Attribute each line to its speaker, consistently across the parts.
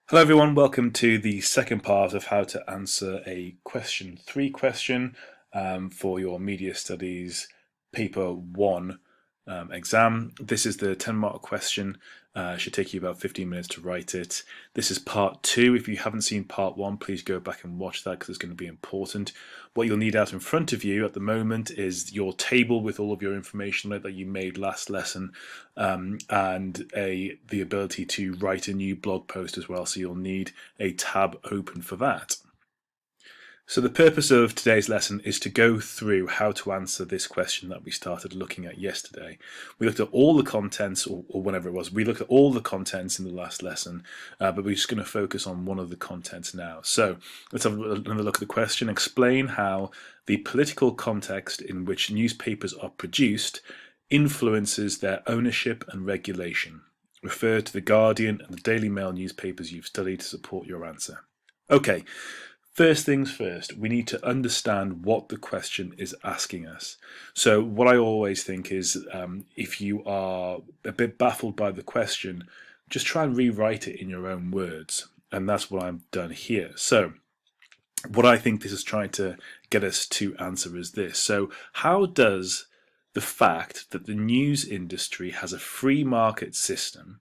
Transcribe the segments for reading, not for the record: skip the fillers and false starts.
Speaker 1: Hello everyone, welcome to the second part of how to answer a question 3 question for your Media Studies Paper 1 exam. This is the 10-mark question. It should take you about 15 minutes to write it. This is part 2. If you haven't seen part 1, please go back and watch that because it's going to be important. What you'll need out in front of you at the moment is your table with all of your information that you made last lesson, and the ability to write a new blog post as well. So you'll need a tab open for that. So the purpose of today's lesson is to go through how to answer this question that we started looking at yesterday. We looked at all the contents, or whenever it was, we looked at all the contents in the last lesson, but we're just going to focus on one of the contents now. So let's have another look at the question. Explain how the political context in which newspapers are produced influences their ownership and regulation. Refer to the Guardian and the Daily Mail newspapers you've studied to support your answer. Okay. First things first, we need to understand what the question is asking us. So what I always think is, if you are a bit baffled by the question, just try and rewrite it in your own words. And that's what I've done here. So what I think this is trying to get us to answer is this. So how does the fact that the news industry has a free market system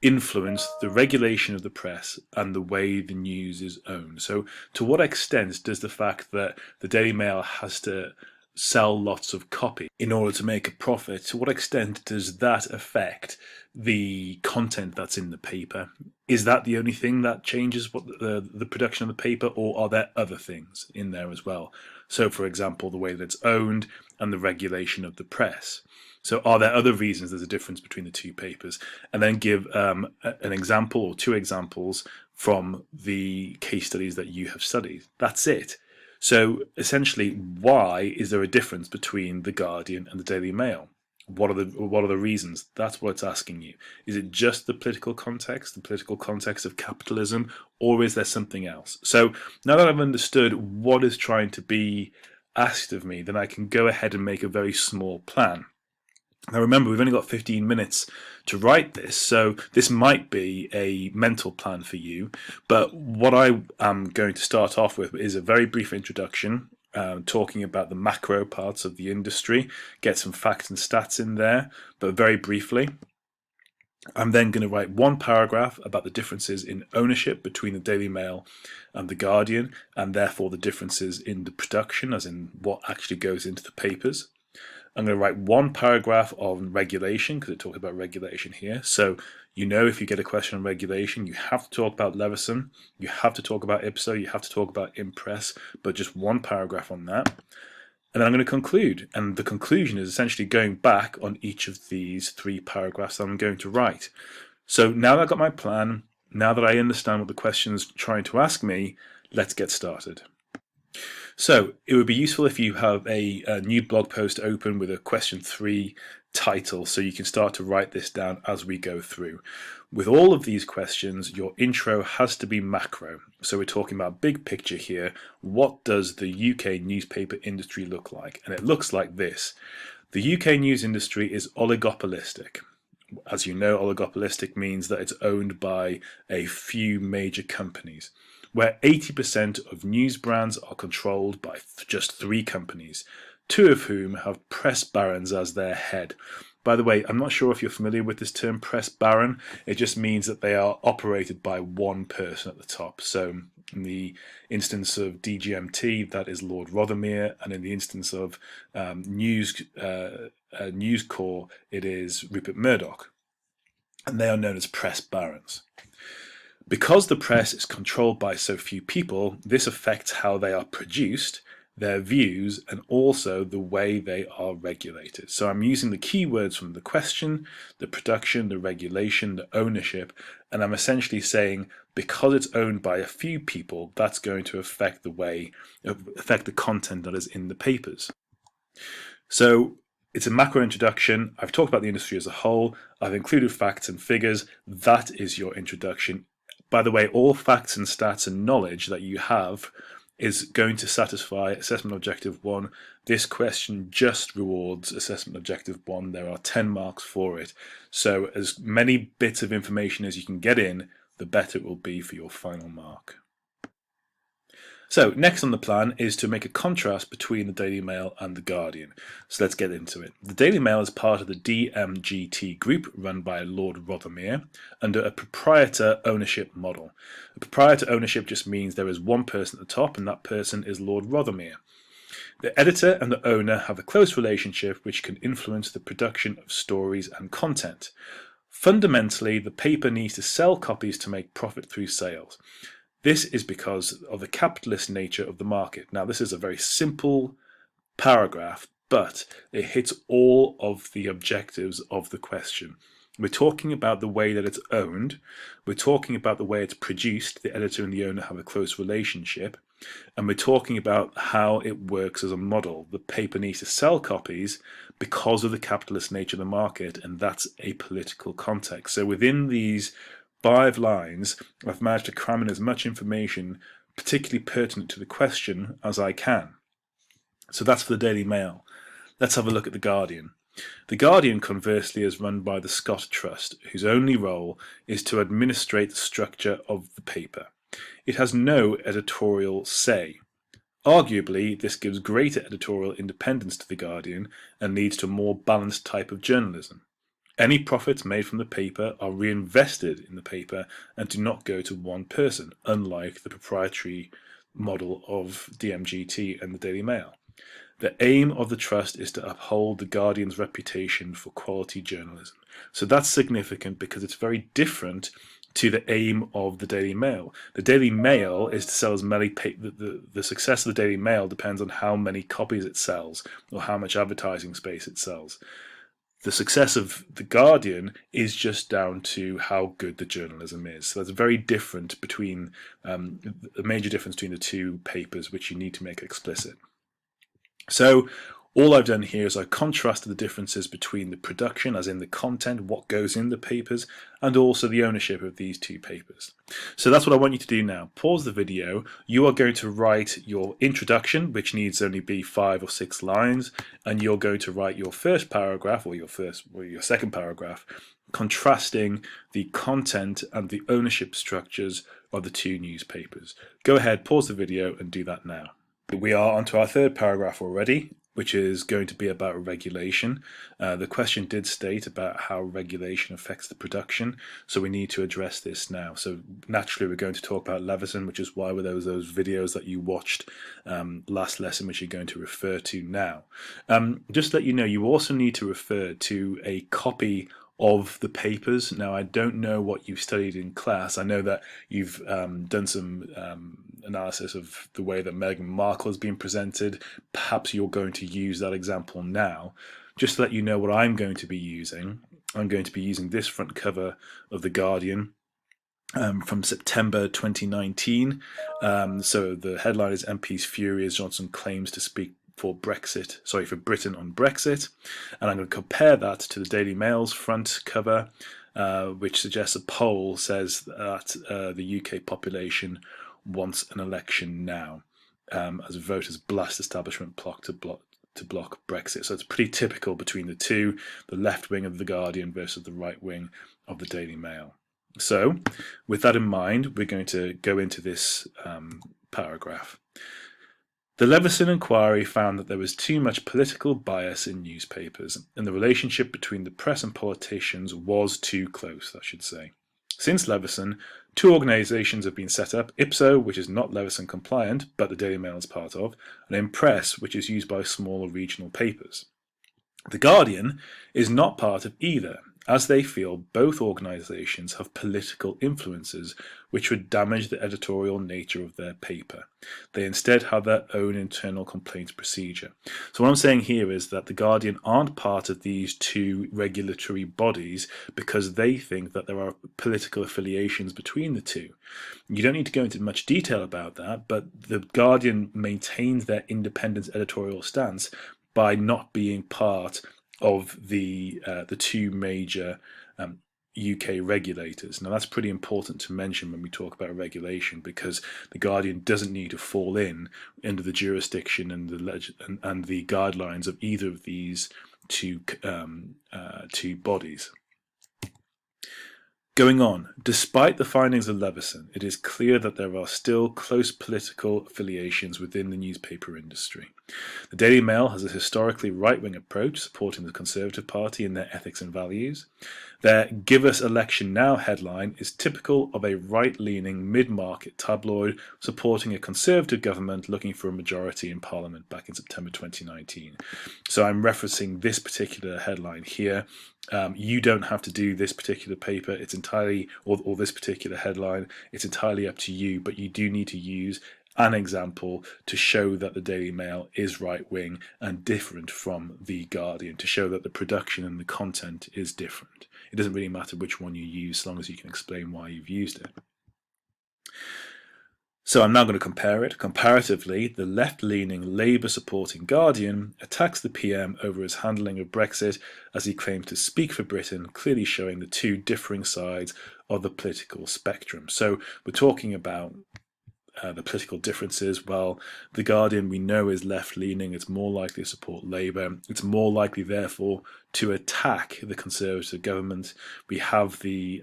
Speaker 1: influence the regulation of the press and the way the news is owned? So to what extent does the fact that the Daily Mail has to sell lots of copy in order to make a profit, to what extent does that affect the content that's in the paper? Is that the only thing that changes what the production of the paper, or are there other things in there as well? So for example, the way that it's owned and the regulation of the press. So are there other reasons there's a difference between the two papers? And then give an example or two examples from the case studies that you have studied. That's it. So essentially, why is there a difference between the Guardian and the Daily Mail? What are the reasons? That's what it's asking you. Is it just the political context of capitalism, or is there something else? So now that I've understood what is trying to be asked of me, then I can go ahead and make a very small plan. Now remember, we've only got 15 minutes to write this, so this might be a mental plan for you, but what I am going to start off with is a very brief introduction, talking about the macro parts of the industry, get some facts and stats in there, but very briefly. I'm then going to write one paragraph about the differences in ownership between the Daily Mail and the Guardian, and therefore the differences in the production, as in what actually goes into the papers. I'm going to write one paragraph on regulation, because it talks about regulation here. So if you get a question on regulation, you have to talk about Leveson, you have to talk about Ipso, you have to talk about Impress, but just one paragraph on that. And then I'm going to conclude. And the conclusion is essentially going back on each of these 3 paragraphs that I'm going to write. So now that I've got my plan, now that I understand what the question is trying to ask me, let's get started. So it would be useful if you have a new blog post open with a question 3 title, so you can start to write this down as we go through. With all of these questions, your intro has to be macro. So we're talking about big picture here. What does the UK newspaper industry look like? And it looks like this. The UK news industry is oligopolistic. As you know, oligopolistic means that it's owned by a few major companies, where 80% of news brands are controlled by just 3 companies, 2 of whom have press barons as their head. By the way, I'm not sure if you're familiar with this term, press baron. It just means that they are operated by one person at the top. So in the instance of DGMT, that is Lord Rothermere, and in the instance of News Corp, it is Rupert Murdoch, and they are known as press barons. Because the press is controlled by so few people, this affects how they are produced, their views, and also the way they are regulated. So I'm using the keywords from the question, the production, the regulation, the ownership, and I'm essentially saying because it's owned by a few people, that's going to affect the content that is in the papers. So it's a macro introduction. I've talked about the industry as a whole. I've included facts and figures. That is your introduction. By the way, all facts and stats and knowledge that you have is going to satisfy assessment objective 1. This question just rewards assessment objective 1. There are 10 marks for it. So as many bits of information as you can get in the better it will be for your final mark. So next on the plan is to make a contrast between the Daily Mail and the Guardian. So let's get into it. The Daily Mail is part of the DMGT group run by Lord Rothermere under a proprietor ownership model. A proprietor ownership just means there is one person at the top, and that person is Lord Rothermere. The editor and the owner have a close relationship which can influence the production of stories and content. Fundamentally, the paper needs to sell copies to make profit through sales. This is because of the capitalist nature of the market. Now, this is a very simple paragraph, but it hits all of the objectives of the question. We're talking about the way that it's owned. We're talking about the way it's produced. The editor and the owner have a close relationship. And we're talking about how it works as a model. The paper needs to sell copies because of the capitalist nature of the market, and that's a political context. So within these 5 lines, I've managed to cram in as much information, particularly pertinent to the question, as I can. So that's for the Daily Mail. Let's have a look at the Guardian. The Guardian, conversely, is run by the Scott Trust, whose only role is to administrate the structure of the paper. It has no editorial say. Arguably, this gives greater editorial independence to the Guardian and leads to a more balanced type of journalism. Any profits made from the paper are reinvested in the paper and do not go to one person, unlike the proprietary model of DMGT and the Daily Mail. The aim of the trust is to uphold the Guardian's reputation for quality journalism. So that's significant because it's very different to the aim of the Daily Mail. The Daily Mail is to sell as many the success of the Daily Mail depends on how many copies it sells or how much advertising space it sells. The success of the Guardian is just down to how good the journalism is. So that's very different between a major difference between the two papers, which you need to make explicit. So all I've done here is I contrasted the differences between the production, as in the content, what goes in the papers, and also the ownership of these two papers. So that's what I want you to do now. Pause the video. You are going to write your introduction, which needs only be 5 or 6 lines, and you're going to write your first paragraph or your second paragraph, contrasting the content and the ownership structures of the two newspapers. Go ahead, pause the video, and do that now. We are onto our third paragraph already, which is going to be about regulation. The question did state about how regulation affects the production, so we need to address this now. So naturally we're going to talk about Leveson, which is why there was those videos that you watched last lesson, which you're going to refer to now. Just to let you know, you also need to refer to a copy of the papers. Now, I don't know what you've studied in class. I know that you've done some analysis of the way that Meghan Markle has been presented. Perhaps you're going to use that example now. Just to let you know what I'm going to be using. I'm going to be using this front cover of The Guardian from September 2019. So the headline is MPs furious, Johnson claims to speak for Britain on Brexit, and I'm going to compare that to the Daily Mail's front cover, which suggests a poll says that the UK population wants an election now, as voters blast establishment plot to block Brexit. So it's pretty typical between the two, the left wing of the Guardian versus the right wing of the Daily Mail. So, with that in mind, we're going to go into this paragraph. The Leveson inquiry found that there was too much political bias in newspapers, and the relationship between the press and politicians was too close, I should say. Since Leveson, 2 organisations have been set up, Ipso, which is not Leveson compliant, but the Daily Mail is part of, and Impress, which is used by smaller regional papers. The Guardian is not part of either, as they feel both organisations have political influences which would damage the editorial nature of their paper. They instead have their own internal complaints procedure. So what I'm saying here is that the Guardian aren't part of these 2 regulatory bodies because they think that there are political affiliations between the 2. You don't need to go into much detail about that, but the Guardian maintains their independent editorial stance by not being part of the 2 major UK regulators. Now that's pretty important to mention when we talk about regulation, because the Guardian doesn't need to fall in under the jurisdiction and the guidelines of either of these two bodies. Going on, despite the findings of Leveson, it is clear that there are still close political affiliations within the newspaper industry. The Daily Mail has a historically right-wing approach, supporting the Conservative Party in their ethics and values. Their "Give Us Election Now" headline is typical of a right-leaning mid-market tabloid supporting a Conservative government looking for a majority in Parliament back in September 2019. So I'm referencing this particular headline here. You don't have to do this particular paper. It's entirely, or this particular headline. It's entirely up to you, but you do need to use an example to show that the Daily Mail is right-wing and different from the Guardian, to show that the production and the content is different. It doesn't really matter which one you use, as long as you can explain why you've used it. So I'm now going to compare it. Comparatively, the left-leaning Labour-supporting Guardian attacks the PM over his handling of Brexit as he claims to speak for Britain, clearly showing the two differing sides of the political spectrum. So we're talking about the political differences. Well, the Guardian we know is left-leaning. It's more likely to support Labour. It's more likely, therefore, to attack the Conservative government. We have the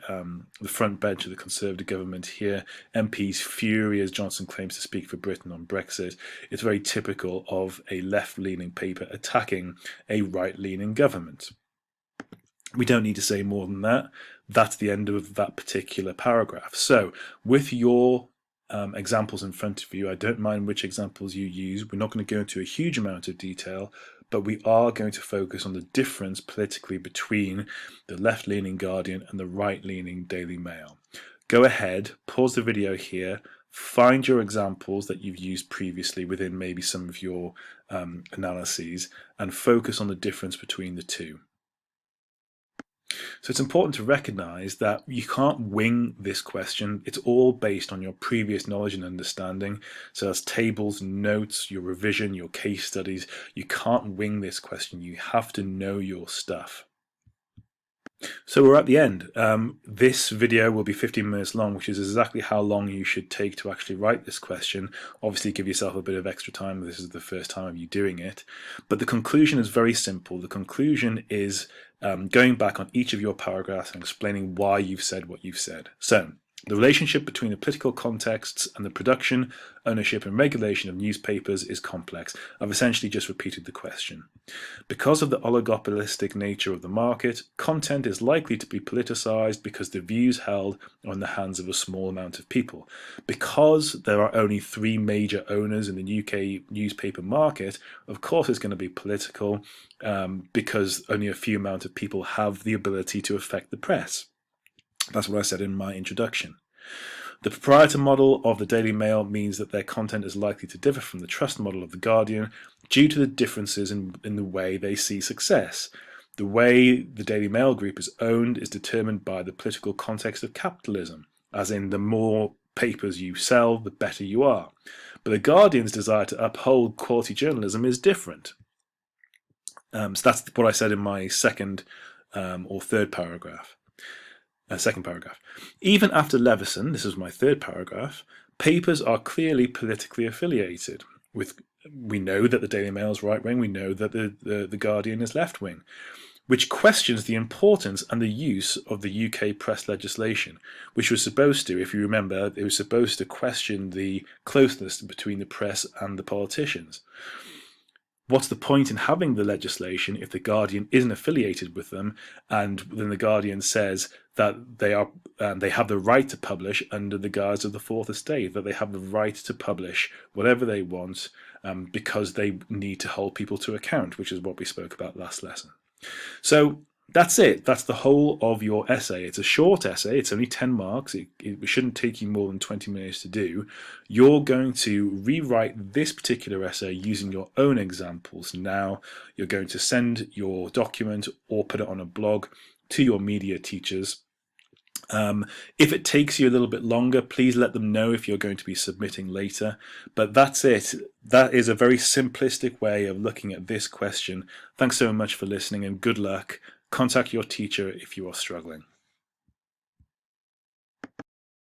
Speaker 1: front bench of the Conservative government here. MPs fury as Johnson claims to speak for Britain on Brexit. It's very typical of a left-leaning paper attacking a right-leaning government. We don't need to say more than that. That's the end of that particular paragraph. So, with your examples in front of you, I don't mind which examples you use. We're not going to go into a huge amount of detail, but we are going to focus on the difference politically between the left-leaning Guardian and the right-leaning Daily Mail. Go ahead, pause the video here, find your examples that you've used previously within maybe some of your analyses, and focus on the difference between the two. So it's important to recognize that you can't wing this question. It's all based on your previous knowledge and understanding. So that's tables, notes, your revision, your case studies. You can't wing this question. You have to know your stuff. So we're at the end. This video will be 15 minutes long, which is exactly how long you should take to actually write this question. Obviously, give yourself a bit of extra time. This is the first time of you doing it. But the conclusion is very simple. The conclusion is going back on each of your paragraphs and explaining why you've said what you've said. So, the relationship between the political contexts and the production, ownership and regulation of newspapers is complex. I've essentially just repeated the question. Because of the oligopolistic nature of the market, content is likely to be politicized because the views held are in the hands of a small amount of people. Because there are only 3 major owners in the UK newspaper market, of course it's going to be political because only a few amount of people have the ability to affect the press. That's what I said in my introduction. The proprietor model of the Daily Mail means that their content is likely to differ from the trust model of the Guardian due to the differences in the way they see success. The way the Daily Mail group is owned is determined by the political context of capitalism, as in the more papers you sell, the better you are. But the Guardian's desire to uphold quality journalism is different. So that's what I said in my second or third paragraph. Second paragraph. Even after Leveson, this is my third paragraph, papers are clearly politically affiliated. We know that the Daily Mail is right-wing, we know that the Guardian is left-wing, which questions the importance and the use of the UK press legislation, which was supposed to, if you remember, it was supposed to question the closeness between the press and the politicians. What's the point in having the legislation if the Guardian isn't affiliated with them, and then the Guardian says that they have the right to publish under the guise of the Fourth Estate, that they have the right to publish whatever they want because they need to hold people to account, which is what we spoke about last lesson. So that's it. That's the whole of your essay. It's a short essay. It's only 10 marks. It shouldn't take you more than 20 minutes to do. You're going to rewrite this particular essay using your own examples. Now you're going to send your document or put it on a blog to your media teachers. If it takes you a little bit longer, please let them know if you're going to be submitting later. But that's it. That is a very simplistic way of looking at this question. Thanks so much for listening and good luck. Contact your teacher if you are struggling.